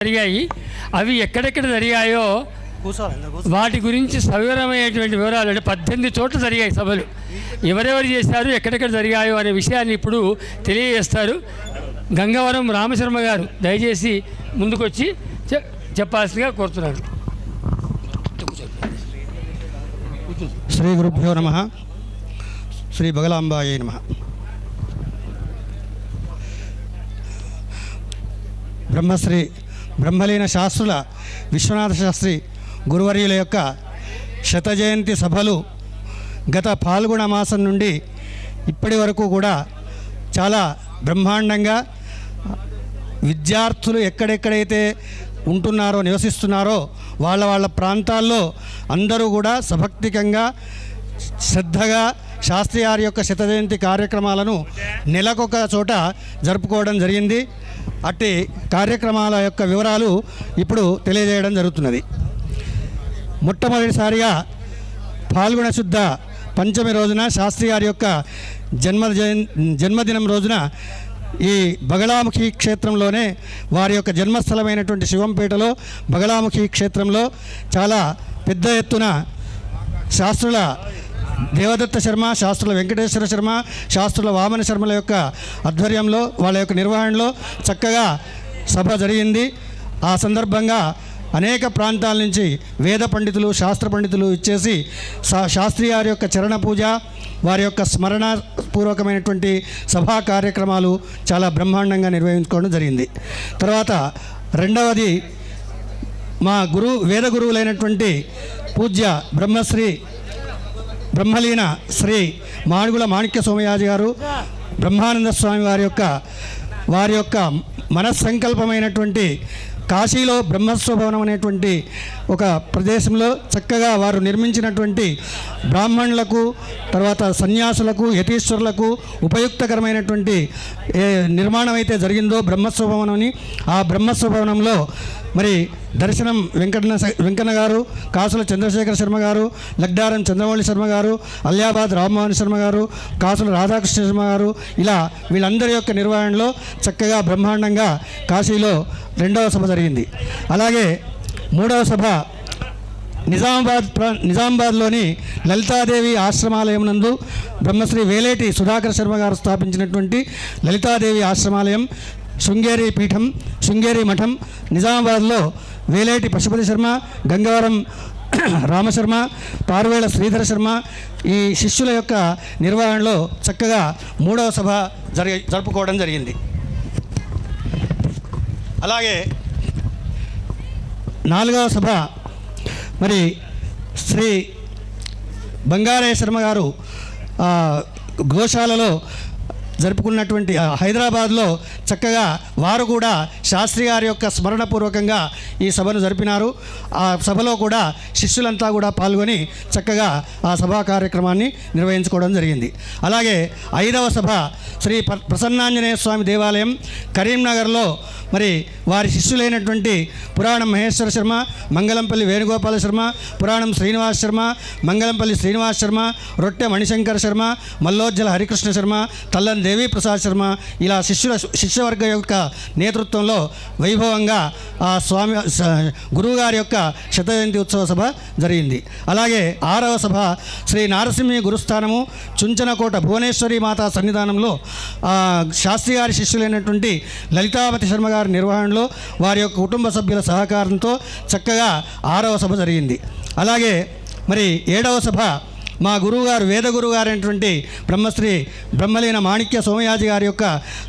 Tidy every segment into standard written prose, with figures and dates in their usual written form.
జరిగాయి. అవి ఎక్కడెక్కడ జరిగాయో వాటి గురించి సవివరమైనటువంటి వివరాలు, అంటే 18 చోట్ల జరిగాయి సభలు. ఎవరెవరు చేశారు, ఎక్కడెక్కడ జరిగాయో అనే విషయాన్ని ఇప్పుడు తెలియజేస్తారు. గంగవరం రామశర్మ గారు దయచేసి ముందుకొచ్చి చెప్పాల్సిందిగా కోరుతున్నారు. శ్రీ గురుభ్యో నమః. శ్రీ బగలాంబాయే నమః. బ్రహ్మశ్రీ బ్రహ్మలీన శాస్త్రుల విశ్వనాథ శాస్త్రి గురువర్యుల యొక్క శత జయంతి సభలు గత పాల్గొన మాసం నుండి ఇప్పటి వరకు కూడా చాలా బ్రహ్మాండంగా విద్యార్థులు ఎక్కడెక్కడైతే ఉంటున్నారో, నివసిస్తున్నారో వాళ్ళ ప్రాంతాల్లో అందరూ కూడా సభక్తికంగా శ్రద్ధగా శాస్త్రి గారి యొక్క శత జయంతి కార్యక్రమాలను నెలకొక చోట జరుపుకోవడం జరిగింది. అట్టి కార్యక్రమాల యొక్క వివరాలు ఇప్పుడు తెలియజేయడం జరుగుతున్నది. మొట్టమొదటిసారిగా పాల్గొన శుద్ధ పంచమి రోజున శాస్త్రి గారి యొక్క జన్మదినం రోజున ఈ బగలాముఖి క్షేత్రంలోనే వారి యొక్క జన్మస్థలమైనటువంటి శివంపేటలో బగలాముఖి క్షేత్రంలో చాలా పెద్ద ఎత్తున శాస్త్రుల దేవదత్త శర్మ, శాస్త్రుల వెంకటేశ్వర శర్మ, శాస్త్రుల వామన శర్మల యొక్క ఆధ్వర్యంలో వాళ్ళ యొక్క నిర్వహణలో చక్కగా సభ జరిగింది. ఆ సందర్భంగా అనేక ప్రాంతాల నుంచి వేద పండితులు, శాస్త్ర పండితులు ఇచ్చేసి శాస్త్రి గారి యొక్క చరణ పూజ, వారి యొక్క స్మరణ పూర్వకమైనటువంటి సభా కార్యక్రమాలు చాలా బ్రహ్మాండంగా నిర్వహించుకోవడం జరిగింది. తర్వాత రెండవది మా వేద గురువులైనటువంటి పూజ్య బ్రహ్మశ్రీ బ్రహ్మలీన శ్రీ మాడుగుల మాణిక్య సోమయాజి గారు, బ్రహ్మానంద స్వామి వారి యొక్క మనస్సంకల్పమైనటువంటి కాశీలో బ్రహ్మస్వభవనం అనేటువంటి ఒక ప్రదేశంలో చక్కగా వారు నిర్మించినటువంటి బ్రాహ్మణులకు, తర్వాత సన్యాసులకు, యతీశ్వరులకు ఉపయుక్తకరమైనటువంటి నిర్మాణం అయితే జరిగిందో బ్రహ్మస్వభవనం అని, ఆ బ్రహ్మస్వభవనంలో మరి దర్శనం వెంకన్న గారు, కాసుల చంద్రశేఖర శర్మ గారు, లగ్డారం చంద్రమౌళి శర్మ గారు, అల్యాబాద్ రామ్మోహన్ శర్మ గారు, కాసుల రాధాకృష్ణ శర్మ గారు, ఇలా వీళ్ళందరి యొక్క నిర్వహణలో చక్కగా బ్రహ్మాండంగా కాశీలో రెండవ సభ జరిగింది. అలాగే మూడవ సభ నిజామాబాద్లోని లలితాదేవి ఆశ్రమాలయం నందు బ్రహ్మశ్రీ వేలేటి సుధాకర్ శర్మ గారు స్థాపించినటువంటి లలితాదేవి ఆశ్రమాలయం, శృంగేరి పీఠం, శృంగేరి మఠం నిజామాబాద్లో వేలేటి పశుపతి శర్మ, గంగవరం రామశర్మ, పార్వేళ శ్రీధర శర్మ ఈ శిష్యుల యొక్క నిర్వహణలో చక్కగా మూడవ సభ జరుపుకోవడం జరిగింది. అలాగే నాలుగవ సభ మరి శ్రీ బంగారయ్య శర్మ గారు గోశాలలో జరుపుకున్నటువంటి హైదరాబాద్లో చక్కగా వారు కూడా శాస్త్రి గారి యొక్క స్మరణపూర్వకంగా ఈ సభను జరిపినారు. ఆ సభలో కూడా శిష్యులంతా కూడా పాల్గొని చక్కగా ఆ సభా కార్యక్రమాన్ని నిర్వహించుకోవడం జరిగింది. అలాగే ఐదవ సభ శ్రీ ప్రసన్నాంజనేయ స్వామి దేవాలయం కరీంనగర్లో మరి వారి శిష్యులైనటువంటి పురాణం మహేశ్వర శర్మ, మంగళంపల్లి వేణుగోపాల శర్మ, పురాణం శ్రీనివాస్ శర్మ, మంగళంపల్లి శ్రీనివాస్ శర్మ, రొట్టె మణిశంకర శర్మ, మల్లోజ్జల హరికృష్ణ శర్మ, తల్లని దేవి ప్రసాద్ శర్మ ఇలా శిష్యవర్గ యొక్క నేతృత్వంలో వైభవంగా ఆ స్వామి గురువుగారి యొక్క శత జయంతి ఉత్సవ సభ జరిగింది. అలాగే ఆరవ సభ శ్రీ నారసింహి గురుస్థానము చుంచనకోట భువనేశ్వరి మాతా సన్నిధానంలో శాస్త్రి గారి శిష్యులైనటువంటి లలితావతి శర్మ గారి నిర్వహణలో వారి యొక్క కుటుంబ సభ్యుల సహకారంతో చక్కగా ఆరవ సభ జరిగింది. అలాగే మరి ఏడవ సభ మా గురువుగారు వేద గురువుగారు అయినటువంటి బ్రహ్మశ్రీ బ్రహ్మలీన మాణిక్య సోమయాజి గారి యొక్క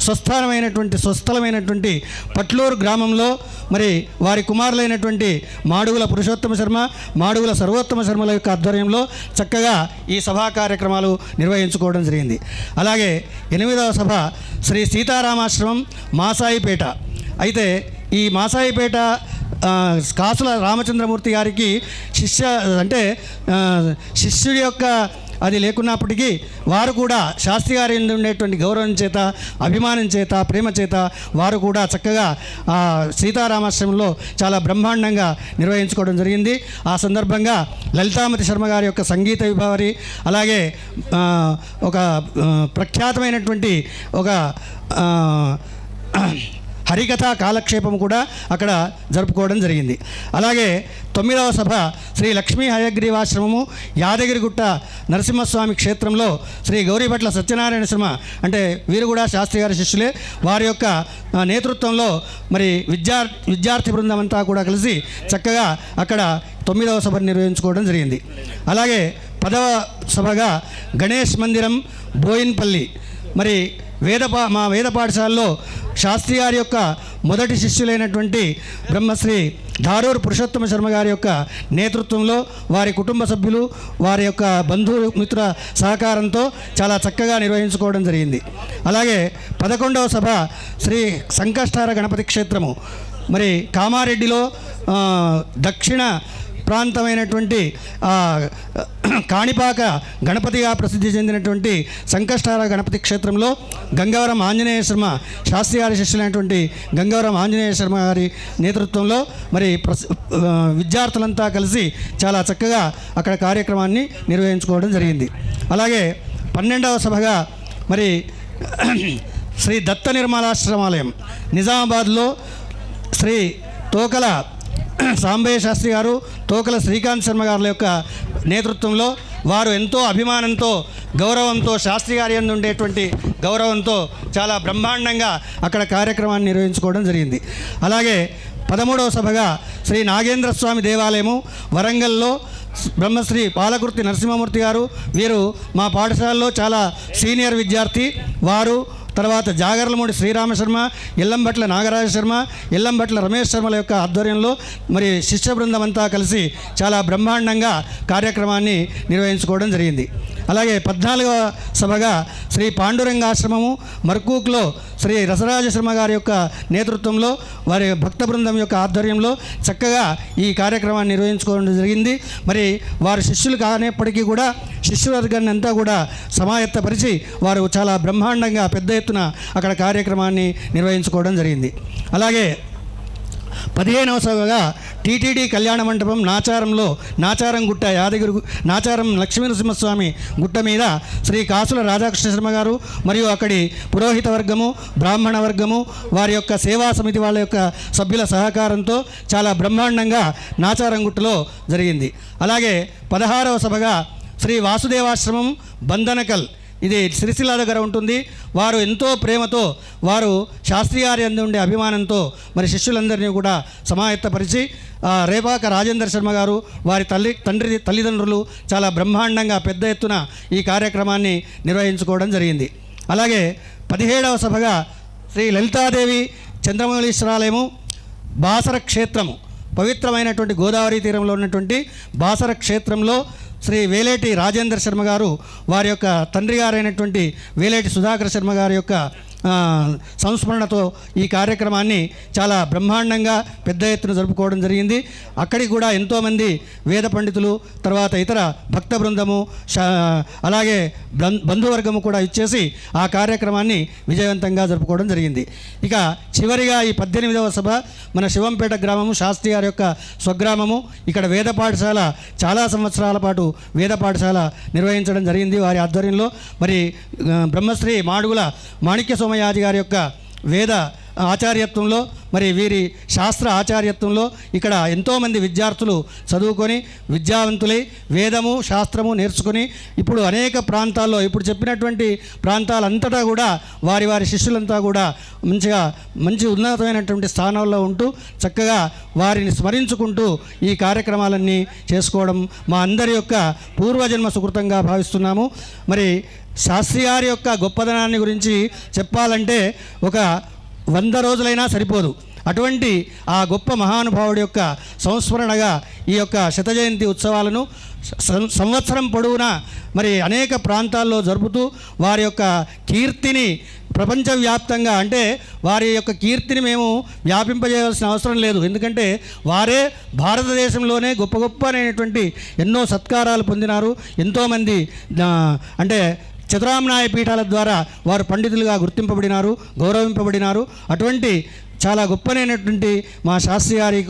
స్వస్థలమైనటువంటి పట్లూరు గ్రామంలో మరి వారి కుమారులైనటువంటి మాడుగుల పురుషోత్తమ శర్మ, మాడుగుల సర్వోత్తమ శర్మల యొక్క ఆధ్వర్యంలో చక్కగా ఈ సభా కార్యక్రమాలు నిర్వహించుకోవడం జరిగింది. అలాగే ఎనిమిదవ సభ శ్రీ సీతారామాశ్రమం మాసాయిపేట. అయితే ఈ మాసాయిపేట కాసుల రామచంద్రమూర్తి గారికి శిష్యుడి యొక్క అది లేకున్నప్పటికీ వారు కూడా శాస్త్రి గారి ఉండేటువంటి గౌరవం చేత, అభిమానం చేత, ప్రేమ చేత వారు కూడా చక్కగా సీతారామాశ్రమంలో చాలా బ్రహ్మాండంగా నిర్వహించుకోవడం జరిగింది. ఆ సందర్భంగా లలితామతి శర్మ గారి యొక్క సంగీత విభావరి, అలాగే ఒక ప్రఖ్యాతమైనటువంటి ఒక హరికథా కాలక్షేపం కూడా అక్కడ జరుపుకోవడం జరిగింది. అలాగే 9వ సభ శ్రీ లక్ష్మీ హయగ్రీవాశ్రమము యాదగిరిగుట్ట నరసింహస్వామి క్షేత్రంలో శ్రీ గౌరీభట్ల సత్యనారాయణ శర్మ, అంటే వీరు కూడా శాస్త్రి గారి శిష్యులే, వారి యొక్క నేతృత్వంలో మరి విద్యార్థి బృందం అంతా కూడా కలిసి చక్కగా అక్కడ 9వ సభను నిర్వహించుకోవడం జరిగింది. అలాగే 10వ సభగా గణేష్ మందిరం బోయిన్పల్లి, మరి మా వేద పాఠశాలలో శాస్త్రి గారి యొక్క మొదటి శిష్యులైనటువంటి బ్రహ్మశ్రీ ధారూర్ పురుషోత్తమ శర్మ గారి యొక్క నేతృత్వంలో వారి కుటుంబ సభ్యులు వారి యొక్క బంధుమిత్ర సహకారంతో చాలా చక్కగా నిర్వహించుకోవడం జరిగింది. అలాగే 11వ సభ శ్రీ సంకష్టార గణపతి క్షేత్రము, మరి కామారెడ్డిలో దక్షిణ ప్రాంతమైనటువంటి కాణిపాక గణపతిగా ప్రసిద్ధి చెందినటువంటి సంకష్టార గణపతి క్షేత్రంలో గంగవరం ఆంజనేయ శర్మ, శాస్త్రి గారి శిష్యులైనటువంటి గంగవరం ఆంజనేయ శర్మ గారి నేతృత్వంలో మరి విద్యార్థులంతా కలిసి చాలా చక్కగా అక్కడ కార్యక్రమాన్ని నిర్వహించుకోవడం జరిగింది. అలాగే 12వ సభగా మరి శ్రీ దత్త నిర్మలాశ్రమాలయం నిజామాబాద్లో శ్రీ తోకల సాంబయ్య శాస్త్రి గారు, తోకల శ్రీకాంత్ శర్మ గారి యొక్క నేతృత్వంలో వారు ఎంతో అభిమానంతో గౌరవంతో శాస్త్రి గారి యందు ఉండేటువంటి గౌరవంతో చాలా బ్రహ్మాండంగా అక్కడ కార్యక్రమాన్ని నిర్వహించుకోవడం జరిగింది. అలాగే 13వ సభగా శ్రీ నాగేంద్ర స్వామి దేవాలయము వరంగల్లో బ్రహ్మశ్రీ పాలకుర్తి నరసింహమూర్తి గారు, వీరు మా పాఠశాలలో చాలా సీనియర్ విద్యార్థి, వారు తర్వాత జాగర్లమూడి శ్రీరామ శర్మ, ఎల్లంభట్ల నాగరాజ శర్మ, ఎల్లంభట్ల రమేష్ శర్మల యొక్క ఆధ్వర్యంలో మరి శిష్య బృందం అంతా కలిసి చాలా బ్రహ్మాండంగా కార్యక్రమాన్ని నిర్వహించుకోవడం జరిగింది. అలాగే 14వ సభగా శ్రీ పాండురంగాశ్రమము మర్కూక్లో శ్రీ రసరాజ శర్మ గారి యొక్క నేతృత్వంలో వారి భక్త బృందం యొక్క ఆధ్వర్యంలో చక్కగా ఈ కార్యక్రమాన్ని నిర్వహించుకోవడం జరిగింది. మరి వారు శిష్యులు కానప్పటికీ కూడా శిష్యవర్గాన్ని అంతా కూడా సమాయత్తపరిచి వారు చాలా బ్రహ్మాండంగా పెద్ద ఎత్తున అక్కడ కార్యక్రమాన్ని నిర్వహించుకోవడం జరిగింది. అలాగే 15వ సభగా టీటీడీ కళ్యాణ మండపం నాచారంలో నాచారం గుట్ట యాదగిరి నాచారం లక్ష్మీనరసింహస్వామి గుట్ట మీద శ్రీ కాసుల రాధాకృష్ణ శర్మ గారు మరియు అక్కడి పురోహిత వర్గము బ్రాహ్మణ వర్గము వారి యొక్క సేవా సమితి వాళ్ళ యొక్క సభ్యుల సహకారంతో చాలా బ్రహ్మాండంగా నాచారం గుట్టలో జరిగింది. అలాగే 16వ సభగా శ్రీ వాసుదేవాశ్రమం బంధనకల్, ఇది సిరిసిల్ల దగ్గర ఉంటుంది. వారు ఎంతో ప్రేమతో వారు శాస్త్రి గారి యందు ఉండే అభిమానంతో మరి శిష్యులందరినీ కూడా సమాయత్తపరిచి రేపాక రాజేందర్ శర్మ గారు వారి తల్లిదండ్రులు చాలా బ్రహ్మాండంగా పెద్ద ఎత్తున ఈ కార్యక్రమాన్ని నిర్వహించుకోవడం జరిగింది. అలాగే 17వ సభగా శ్రీ లలితాదేవి చంద్రమౌళీశ్వరాలయము బాసర క్షేత్రము, పవిత్రమైనటువంటి గోదావరి తీరంలో ఉన్నటువంటి బాసర క్షేత్రంలో శ్రీ వేలేటి రాజేందర్ శర్మ గారు వారి యొక్క తండ్రి గారైనటువంటి వేలేటి సుధాకర్ శర్మ గారి యొక్క సంస్మరణతో ఈ కార్యక్రమాన్ని చాలా బ్రహ్మాండంగా పెద్ద ఎత్తున జరుపుకోవడం జరిగింది. అక్కడికి కూడా ఎంతోమంది వేద పండితులు తర్వాత ఇతర భక్త బృందము అలాగే బంధువర్గము కూడా ఇచ్చేసి ఆ కార్యక్రమాన్ని విజయవంతంగా జరుపుకోవడం జరిగింది. ఇక చివరిగా ఈ 18వ సభ మన శివంపేట గ్రామము శాస్త్రి గారి యొక్క స్వగ్రామము, ఇక్కడ వేద పాఠశాల చాలా సంవత్సరాల పాటు వేద పాఠశాల నిర్వహించడం జరిగింది వారి ఆధ్వర్యంలో. మరి బ్రహ్మశ్రీ మాడుగుల మాణిక్య సోమయాజి గారి యొక్క వేద ఆచార్యత్వంలో మరి వీరి శాస్త్ర ఆచార్యత్వంలో ఇక్కడ ఎంతోమంది విద్యార్థులు చదువుకొని విద్యావంతులై వేదము శాస్త్రము నేర్చుకొని ఇప్పుడు అనేక ప్రాంతాల్లో ఇప్పుడు చెప్పినటువంటి ప్రాంతాలంతటా కూడా వారి వారి శిష్యులంతా కూడా మంచి ఉన్నతమైనటువంటి స్థానాల్లో ఉంటూ చక్కగా వారిని స్మరించుకుంటూ ఈ కార్యక్రమాలన్నీ చేసుకోవడం మా అందరి యొక్క పూర్వజన్మ సుకృతంగా భావిస్తున్నాము. మరి శాస్త్రి గారి యొక్క గొప్పదనాన్ని గురించి చెప్పాలంటే ఒక 100 రోజులైనా సరిపోదు. అటువంటి ఆ గొప్ప మహానుభావుడి యొక్క సంస్మరణగా ఈ యొక్క శత జయంతి ఉత్సవాలను సంవత్సరం పొడవునా మరి అనేక ప్రాంతాల్లో జరుపుతూ వారి యొక్క కీర్తిని ప్రపంచవ్యాప్తంగా, అంటే వారి యొక్క కీర్తిని మేము వ్యాపింపజేయాల్సిన అవసరం లేదు. ఎందుకంటే వారే భారతదేశంలోనే గొప్ప అయినటువంటి ఎన్నో సత్కారాలు పొందినారు. ఎంతోమంది అంటే చతురామ్నాయ పీఠాల ద్వారా వారు పండితులుగా గుర్తింపబడినారు, గౌరవింపబడినారు. అటువంటి చాలా గొప్పనైనటువంటి మా శాస్త్రి గారి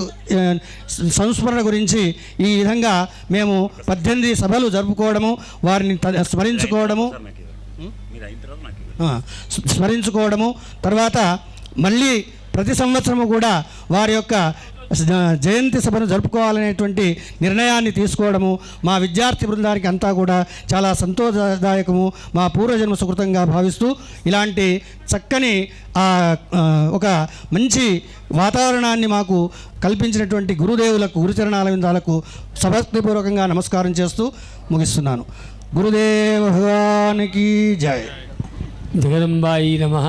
సంస్మరణ గురించి ఈ విధంగా మేము 18 సభలు జరుపుకోవడము, వారిని స్మరించుకోవడము తర్వాత మళ్ళీ ప్రతి సంవత్సరము కూడా వారి యొక్క జయంతి సభను జరుపుకోవాలనేటువంటి నిర్ణయాన్ని తీసుకోవడము మా విద్యార్థి బృందానికి అంతా కూడా చాలా సంతోషదాయకము, మా పూర్వజన్మ సుకృతంగా భావిస్తూ ఇలాంటి చక్కని ఒక మంచి వాతావరణాన్ని మాకు కల్పించినటువంటి గురుదేవులకు, గురుచరణాల విందాలకు సభక్తిపూర్వకంగా నమస్కారం చేస్తూ ముగిస్తున్నాను. గురుదేవ భగవానికి జై. జగదంబాయి నమః.